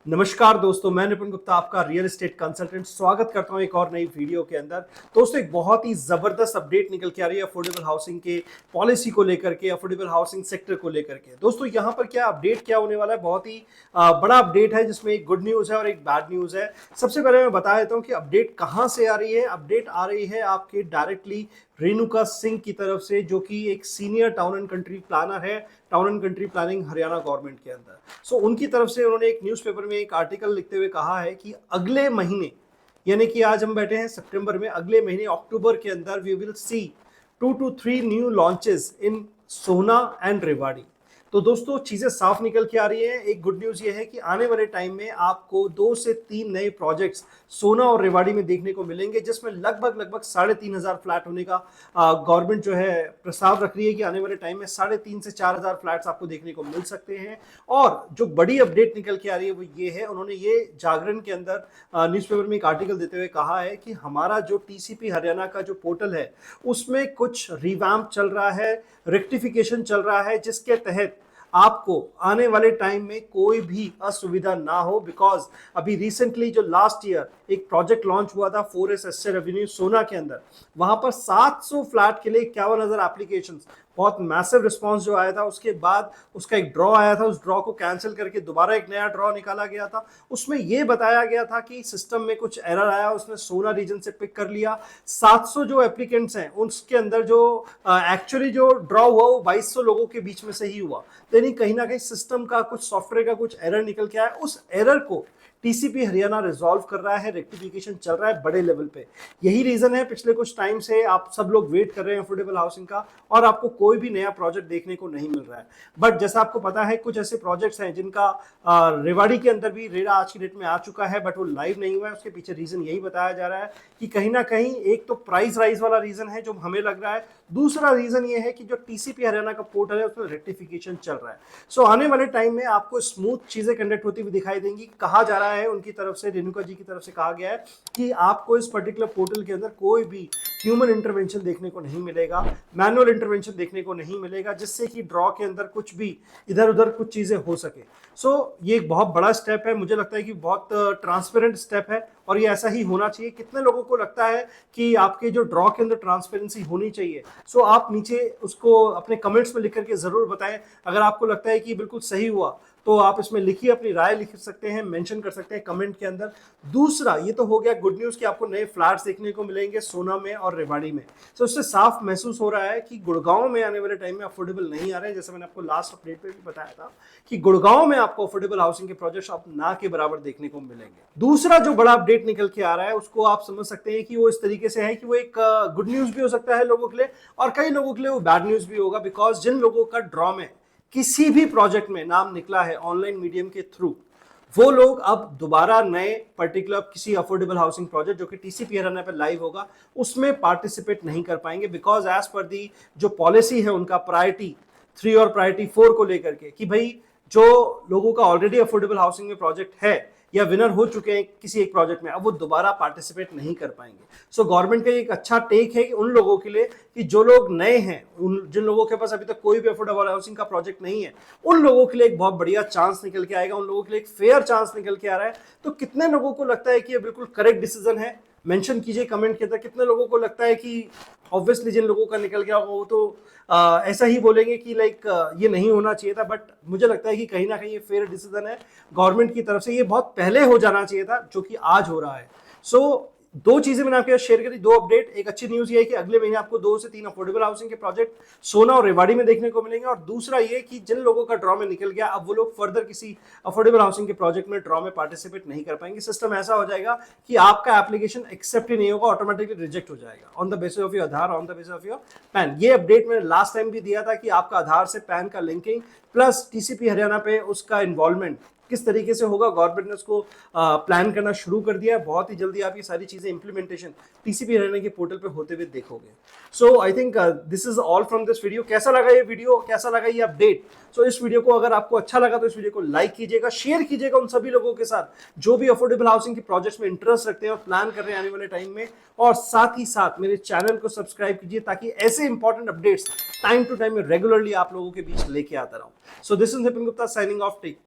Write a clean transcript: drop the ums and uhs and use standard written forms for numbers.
नमस्कार दोस्तों, मैं निपुण गुप्ता आपका रियल एस्टेट कंसल्टेंट स्वागत करता हूं एक और नई वीडियो के अंदर। दोस्तों, एक बहुत ही जबरदस्त अपडेट निकल के आ रही है अफोर्डेबल हाउसिंग के पॉलिसी को लेकर के, अफोर्डेबल हाउसिंग सेक्टर को लेकर के। दोस्तों, यहां पर क्या अपडेट क्या होने वाला है, बहुत ही बड़ा अपडेट है जिसमें एक गुड न्यूज है और एक बैड न्यूज है। सबसे पहले मैं बता देता हूं कि अपडेट कहां से आ रही है। अपडेट आ रही है आपके डायरेक्टली रेणुका सिंह की तरफ से, जो कि एक senior town and country planner है, town and country planning Haryana government के अंदर। सो उनकी तरफ से उन्होंने एक न्यूज़पेपर में एक आर्टिकल लिखते हुए कहा है कि अगले महीने, यानी कि आज हम बैठे हैं सितंबर में, अगले महीने अक्टूबर के अंदर we will see 2 to 3 new launches in Sohna and Rewari. तो दोस्तों, चीजें साफ निकल के आ रही है। एक गुड न्यूज ये है कि आने वाले टाइम में आपको 2 से 3 नए प्रोजेक्ट्स सोना और रेवाड़ी में देखने को मिलेंगे, जिसमें लगभग 3,500 फ्लैट होने का गवर्नमेंट जो है प्रस्ताव रख रही है कि आने वाले टाइम में 3,500 से 4,000 फ्लैट्स आपको देखने को मिल सकते हैं। और जो बड़ी अपडेट निकल के आ रही है वो ये है, उन्होंने ये जागरण के अंदर न्यूज़पेपर में एक आर्टिकल देते हुए कहा है कि हमारा जो टीसीपी हरियाणा का जो पोर्टल है उसमें कुछ रिवैम्प चल रहा है, रेक्टिफिकेशन चल रहा है, जिसके तहत आपको आने वाले टाइम में कोई भी असुविधा ना हो। बिकॉज अभी रिसेंटली जो लास्ट ईयर एक प्रोजेक्ट लॉन्च हुआ था 4S एस्टेट एवेन्यू सोना के अंदर, वहां पर 700 फ्लैट के लिए 51,000 एप्लीकेशंस, बहुत मैसिव रिस्पांस जो आया था। उसके बाद उसका एक ड्रॉ आया था, उस ड्रॉ को कैंसिल करके दोबारा एक नया ड्रॉ निकाला गया था। उसमें यह बताया गया था कि सिस्टम में कुछ एरर आया, उसने सोना रीजन से पिक कर लिया। 700 जो एप्लीकेंट्स हैं उसके अंदर जो एक्चुअली जो ड्रॉ हुआ वो 2,200 लोगों के बीच में से ही हुआ। यानी कहीं ना कहीं सिस्टम का कुछ, सॉफ्टवेयर का कुछ एरर निकल के आया। उस एरर को टीसीपी हरियाणा रिजॉल्व कर रहा है, रेक्टिफिकेशन चल रहा है बड़े लेवल पे। यही रीजन है पिछले कुछ टाइम से आप सब लोग वेट कर रहे हैं अफोर्डेबल हाउसिंग का, और आपको कोई भी नया प्रोजेक्ट देखने को नहीं मिल रहा है। बट जैसा आपको पता है, कुछ ऐसे प्रोजेक्ट्स हैं जिनका रेवाड़ी के अंदर भी रेरा आज की डेट में आ चुका है, बट वो लाइव नहीं हुआ है। उसके पीछे रीजन यही बताया जा रहा है कि कहीं ना कहीं एक तो प्राइस राइज वाला रीजन है जो हमें लग रहा है, दूसरा रीजन ये है कि जो टीसीपी हरियाणा का पोर्टल है उसमें रेक्टिफिकेशन चल रहा है। सो आने वाले टाइम में आपको स्मूथ चीजें कंडक्ट होती हुई दिखाई देंगी। कहा जा रहा है उनकी तरफ से, रेणुका जी की तरफ से कहा गया है कि आपको इस पर्टिकुलर पोर्टल के अंदर कोई भी ह्यूमन इंटरवेंशन देखने को नहीं मिलेगा, मैनुअल इंटरवेंशन देखने को नहीं मिलेगा, जिससे कि ड्रॉ के अंदर कुछ भी इधर उधर कुछ चीजें हो सके। सो ये एक बहुत बड़ा स्टेप है, मुझे लगता है कि बहुत ट्रांसपेरेंट स्टेप है और ये ऐसा ही होना चाहिए। कितने लोगों को लगता है कि आपके जो ड्रॉ के अंदर ट्रांसपेरेंसी होनी चाहिए? सो आप नीचे उसको अपने कमेंट्स में लिख करके जरूर बताएं। अगर आपको लगता है कि बिल्कुल सही हुआ तो आप इसमें लिखिए, अपनी राय लिख सकते हैं, मेंशन कर सकते हैं कमेंट के अंदर। दूसरा, ये तो हो गया गुड न्यूज कि आपको नए फ्लैट्स देखने को मिलेंगे सोना में और रेवाड़ी में। तो इससे साफ महसूस हो रहा है कि गुड़गांव में आने वाले टाइम में अफोर्डेबल नहीं आ रहे हैं। जैसे मैंने आपको लास्ट अपडेट पे भी बताया था कि गुड़गांव में आपको अफोर्डेबल हाउसिंग के प्रोजेक्ट्स आप ना के बराबर देखने को मिलेंगे। दूसरा जो बड़ा अपडेट निकल के आ रहा है उसको आप समझ सकते हैं कि वो इस तरीके से है कि वो एक गुड न्यूज भी हो सकता है लोगों के लिए, और कई लोगों के लिए वो बैड न्यूज भी होगा। बिकॉज जिन लोगों का ड्रॉ में किसी भी प्रोजेक्ट में नाम निकला है ऑनलाइन मीडियम के थ्रू, वो लोग अब दोबारा नए पर्टिकुलर किसी अफोर्डेबल हाउसिंग प्रोजेक्ट जो कि टीसीपी हरियाणा पे लाइव होगा उसमें पार्टिसिपेट नहीं कर पाएंगे। बिकॉज एज पर दी जो पॉलिसी है उनका प्रायोरिटी 3 और प्रायोरिटी 4 को लेकर के, कि भाई जो लोगों का ऑलरेडी अफोर्डेबल हाउसिंग में प्रोजेक्ट है या विनर हो चुके हैं किसी एक प्रोजेक्ट में, अब वो दोबारा पार्टिसिपेट नहीं कर पाएंगे। सो गवर्नमेंट का एक अच्छा टेक है कि उन लोगों के लिए कि जो लोग नए हैं, उन जिन लोगों के पास अभी तक कोई भी अफोर्डेबल हाउसिंग का प्रोजेक्ट नहीं है, उन लोगों के लिए एक बहुत बढ़िया चांस निकल के आएगा, उन लोगों के लिए एक फेयर चांस निकल के आ रहा है। तो कितने लोगों को लगता है कि ये बिल्कुल करेक्ट डिसीजन है? मेंशन कीजिए कमेंट के अंदर। कितने लोगों को लगता है कि ऑब्वियसली जिन लोगों का निकल गया वो तो ऐसा ही बोलेंगे कि लाइक ये नहीं होना चाहिए था? बट मुझे लगता है कि कहीं ना कहीं ये फेयर डिसीजन है गवर्नमेंट की तरफ से। ये बहुत पहले हो जाना चाहिए था, जो कि आज हो रहा है। सो दो चीजें मैंने आपके साथ शेयर करी, दो अपडेट। एक अच्छी न्यूज ये है कि अगले महीने आपको 2 से 3 अफोर्डेबल हाउसिंग के प्रोजेक्ट सोना और रेवाड़ी में देखने को मिलेंगे। और दूसरा ये कि जिन लोगों का ड्रॉ में निकल गया, अब वो लोग फर्दर किसी अफोर्डेबल हाउसिंग के प्रोजेक्ट में ड्रॉ में पार्टिसिपेट नहीं कर पाएंगे। सिस्टम ऐसा हो जाएगा कि आपका एप्लीकेशन एक्सेप्ट ही नहीं होगा, ऑटोमेटिकली रिजेक्ट हो जाएगा on the basis of your Aadhaar, on the basis of your pan. ये अपडेट मैंने लास्ट टाइम भी दिया था कि आपका आधार से पैन का लिंकिंग प्लस टीसीपी हरियाणा पे उसका इन्वॉल्वमेंट किस तरीके से होगा, गवर्नमेंट ने उसको प्लान करना शुरू कर दिया है। बहुत ही जल्दी आप ये सारी चीजें इंप्लीमेंटेशन टीसीपी हरियाणा के पोर्टल पे होते हुए देखोगे। So I think this is all from this video. कैसा लगा ये वीडियो, कैसा लगा ये अपडेट? सो इस वीडियो को अगर आपको अच्छा लगा तो इस वीडियो को लाइक कीजिएगा, शेयर कीजिएगा उन सभी लोगों के साथ जो भी अफोर्डेबल हाउसिंग के प्रोजेक्ट्स में इंटरेस्ट रखते हैं और प्लान कर रहे हैं आने वाले टाइम में। और साथ ही साथ मेरे चैनल को सब्सक्राइब कीजिए ताकि ऐसे important updates time to time regularly आप लोगों के बीच लेके आता रहूं। So this is Nitin Gupta signing off. Take